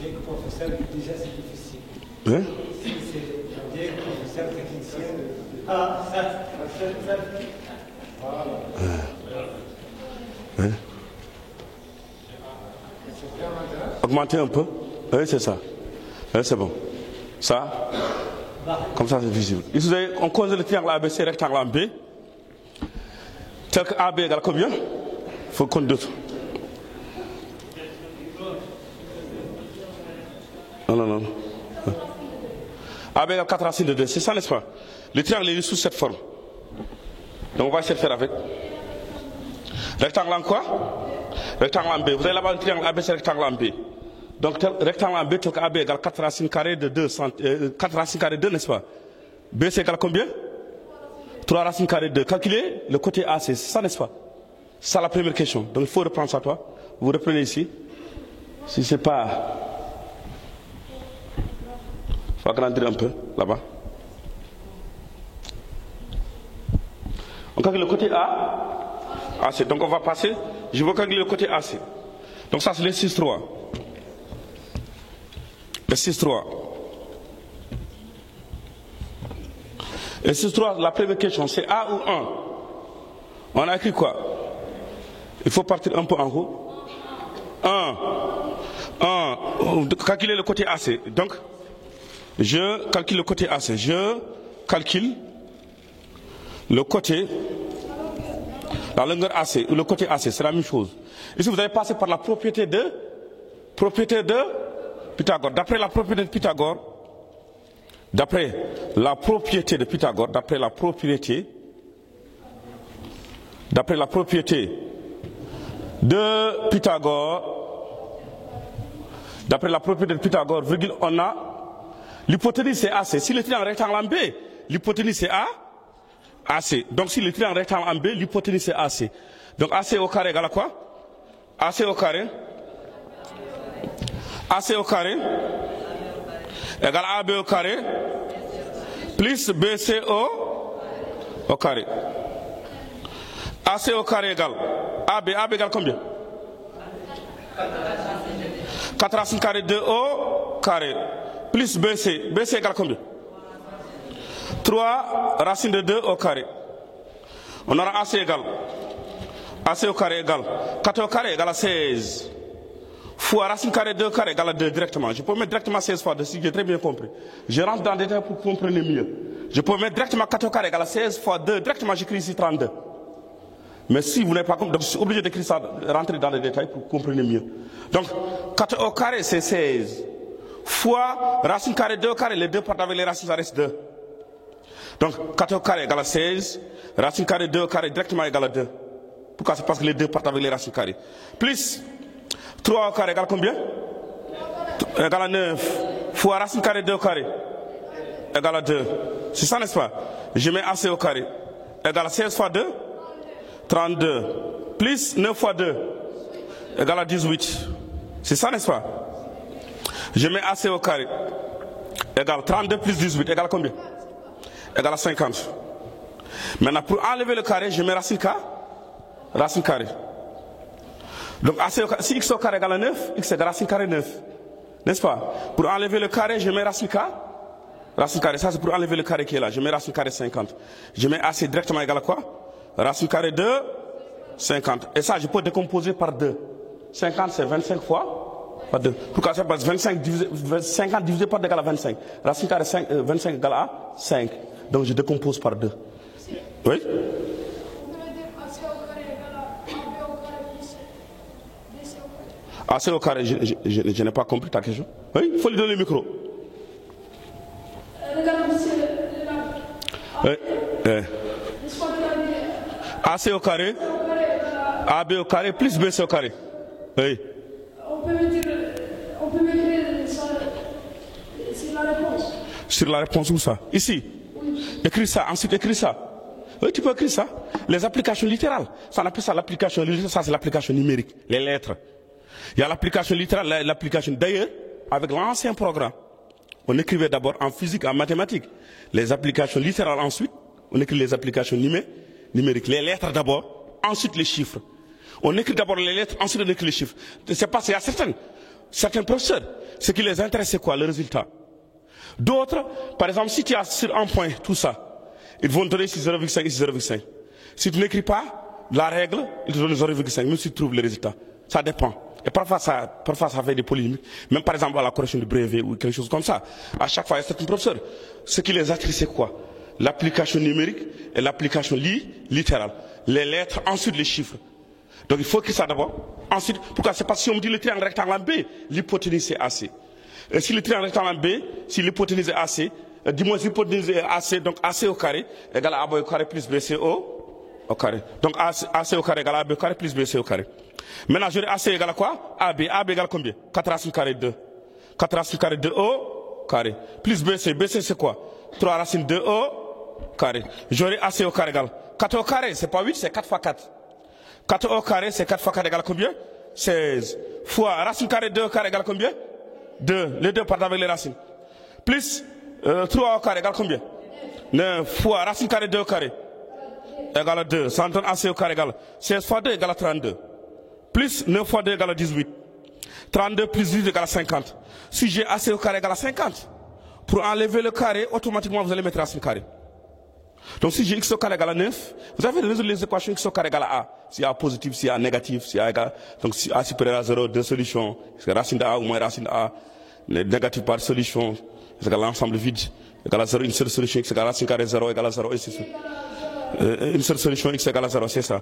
Bien que professeur, déjà c'est difficile. Hein? Si c'est bien que professeur technicien. Hein? Augmenter un peu. Oui, c'est ça. Oui, c'est bon. Ça, comme ça, c'est visible. Ici, vous avez, on cause le triangle ABC, rectangle en B. Tel que AB égale combien? Il faut qu'on d'autres. Non. AB égale 4 racines de 2. C'est ça, n'est-ce pas? Le triangle est sous cette forme. Donc, on va essayer de faire avec. Rectangle en quoi? Rectangle en B. Vous avez là-bas un triangle ABC, rectangle en B. Donc, rectangle en B, tel que AB égale 4 racines carrées de 2, 4 racines carrées de 2, n'est-ce pas? B, c'est égal à combien? 3 racines carrées de 2. Calculez le côté AC, c'est ça, n'est-ce pas? C'est ça la première question. Donc, il faut reprendre ça, toi. Vous reprenez ici. Si c'est pas... Il faut agrandir un peu, là-bas. On calcule le côté AC. Donc, on va passer. Je veux calculer le côté AC. Donc, ça, c'est le 6-3. Le 6-3. Et 6-3, la première question, c'est A ou 1? On a écrit quoi? Il faut partir un peu en haut. 1. Calculer le côté AC. Donc, je calcule le côté AC. Je calcule le côté, la longueur AC, ou le côté AC, c'est la même chose. Ici, vous allez passer par la propriété de Pythagore. D'après la propriété de Pythagore, d'après la propriété de Pythagore, d'après la propriété de Pythagore, virgule, on a l'hypoténuse c'est AC. Si le triangle rectangle en B, l'hypoténuse c'est AC. Donc si le triangle rectangle en B, l'hypoténuse c'est AC. Donc AC au carré égale à quoi? AC au carré égale AB au carré plus BC au carré. AC au carré égale AB égale combien? 4 racines carrées 2 au carré plus BC égale combien? 3 racines de 2 au carré. On aura AC au carré égale 4 au carré égale à 16 fois racine carrée 2 carré égale à 2 directement. Je peux mettre directement 16 fois dessus, j'ai très bien compris. Je rentre dans le détail pour que vous compreniez mieux. Je peux mettre directement 4 au carré égale à 16 fois 2, directement j'écris ici 32. Mais si vous n'avez pas compris, donc je suis obligé d'écrire ça, rentrer dans les détails pour que vous compreniez mieux. Donc 4 au carré c'est 16 fois racine carrée 2 au carré, les 2 partent avec les racines, ça reste 2. Donc 4 au carré égale à 16, racine carrée 2 au carré directement égale à 2. Pourquoi? C'est parce que les 2 partent avec les racines carrées. Plus 3 au carré égale combien? Égale à 9 fois racine carrée 2 au carré égale à 2. C'est ça, n'est-ce pas? Je mets AC au carré égale à 16 fois 2, 32. Plus 9 fois 2 égale à 18. C'est ça, n'est-ce pas? Je mets AC au carré égale 32 plus 18 égale à combien? Égale à 50. Maintenant, pour enlever le carré, je mets racine carré. Donc, si x au carré égale à 9, x égale racine carré 9. N'est-ce pas? Pour enlever le carré, je mets racine carré. Ça, c'est pour enlever le carré qui est là. Je mets racine carré 50. Je mets AC directement égal à quoi? Racine carré de 50. Et ça, je peux décomposer par 2. 50, c'est 25 fois par 2. Pourquoi? C'est parce que 50 divisé par 2 égale à 25. Racine carré 25 égale à 5. Donc, je décompose par 2. Oui? AC au carré, je n'ai pas compris ta question. Oui, il faut lui donner le micro. Oui. AC au carré, AB au carré, plus BC au carré. Oui. On peut m'écrire sur la réponse. Sur la réponse où ça? Ici. Oui. Écris ça, ensuite écris ça. Oui, tu peux écrire ça. Les applications littérales. Ça, on appelle ça l'application littérale, ça c'est l'application numérique, les lettres. Il y a l'application littérale, l'application. D'ailleurs, avec l'ancien programme, on écrivait d'abord en physique, en mathématiques, les applications littérales ensuite, on écrit les applications numériques, les lettres d'abord, ensuite les chiffres. On écrit d'abord les lettres, ensuite on écrit les chiffres. C'est parce qu'il y a certaines Certains professeurs, ce qui les intéresse, c'est quoi? Le résultat. D'autres, par exemple, si tu as sur un point tout ça, ils vont te donner 0,5 et 0,5. Si tu n'écris pas la règle, ils te donnent 0,5, même si tu trouves le résultat. Ça dépend. Et parfois ça fait des polémiques. Même par exemple à la correction du brevet ou quelque chose comme ça. À chaque fois, il y a certains professeurs. Ce qui les intéresse, c'est quoi? L'application numérique et l'application littérale. Les lettres, ensuite les chiffres. Donc il faut écrire ça d'abord. Ensuite, pourquoi? C'est parce que si on me dit le triangle rectangle B, l'hypoténuse c'est AC. Et si le triangle rectangle B, si l'hypoténuse est AC, dis-moi l'hypoténuse est AC, donc AC au carré égale à AB au carré plus BC au carré. Donc AC au carré égale à AB au carré plus BC au carré. Maintenant, j'aurai AC égale à quoi? AB. AB égale combien? 4 racines carré 2. 4 racines carré 2 au carré. Plus BC. BC c'est quoi? 3 racines 2 au carré. J'aurai AC au carré égale 4 au carré, c'est pas 8, c'est 4 fois 4. 4 au carré, c'est 4 fois 4 égale combien? 16. Fois racine carré 2 au carré égale combien? 2. Les deux partent avec les racines. Plus 3 au carré égale combien? 9. Fois racine carré 2 au carré égale à 2. Ça donne AC au carré égale 16 fois 2 égale à 32. Plus 9 fois 2 égale à 18. 32 plus 8 égale à 50. Si j'ai AC au carré égale à 50, pour enlever le carré, automatiquement vous allez mettre racine carré. Donc si j'ai x au carré égale à 9, vous avez résolu les équations x au carré égale à A. Si A positif, si A négatif, si A égal. Donc si A supérieur à 0, deux solutions. C'est racine de A ou moins racine de A. Les négatifs par solution, c'est égal à l'ensemble vide. Égale à 0, une seule solution x égale à racine carré 0 égale à 0 et c'est ça. Une seule solution x égale à 0, c'est ça.